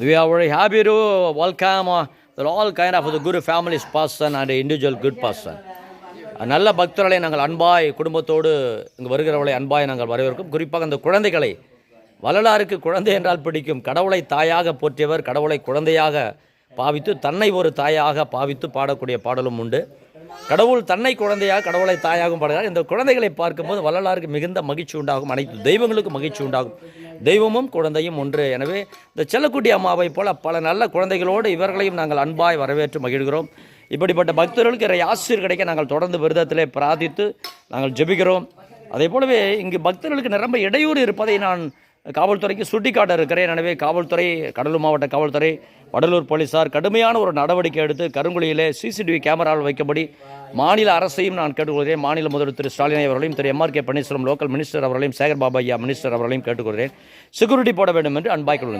We are very happy to welcome all kind of the good families person and individual good person. நல்ல பக்தர்களை நாங்கள் அன்பாய் குடும்பத்தோடு இங்கு வருகிறவர்களை அன்பாய் நாங்கள் வரவேற்கும். குறிப்பாக அந்த குழந்தைகளை, வள்ளலாருக்கு குழந்தை என்றால் பிடிக்கும். கடவுளை தாயாக போற்றியவர், கடவுளை குழந்தையாக பாவித்து தன்னை ஒரு தாயாக பாவித்து பாடக்கூடிய பாடலும் உண்டு. கடவுள் தன்னை குழந்தையாக கடவுளை தாயாகவும் பாடுகிறார். இந்த குழந்தைகளை பார்க்கும்போது வள்ளலாருக்கு மிகுந்த மகிழ்ச்சி உண்டாகும். அனைத்து தெய்வங்களுக்கும் மகிழ்ச்சி உண்டாகும். தெய்வமும் குழந்தையும் ஒன்று. எனவே இந்த செல்லக்குட்டி அம்மாவை போல பல நல்ல குழந்தைகளோடு இவர்களையும் நாங்கள் அன்பாய் வரவேற்று மகிழ்கிறோம். இப்படிப்பட்ட பக்தர்களுக்கு இறை ஆசீர் கிடைக்க நாங்கள் தொடர்ந்து விரதத்திலே பிரார்த்தித்து நாங்கள் ஜெபிக்கிறோம். அதே போலவே இங்கு பக்தர்களுக்கு நிரம்ப இடையூறு இருப்பதை நான் காவல்துறைக்கு சுட்டிக்காட்ட இருக்கிறேன். எனவே காவல்துறை, கடலூர் மாவட்ட காவல்துறை, வடலூர் போலீஸார் கடுமையான ஒரு நடவடிக்கை எடுத்து கருங்குழியிலே சிசிடிவி கேமராவில் வைக்கப்படி மாநில அரசையும் நான் கேட்டுக்கொள்கிறேன். மாநில முதல்வர் திரு ஸ்டாலின் அவர்களையும், திரு MRK பன்னீர்செல்வம் லோக்கல் மினிஸ்டர் அவர்களையும், சேகர் பாபு ஐயா மினிஸ்டர் அவர்களையும் கேட்டுக்கொள்கிறேன். செக்யூரிட்டி போட வேண்டும் என்று அன்பாய் கொள்கிறேன்.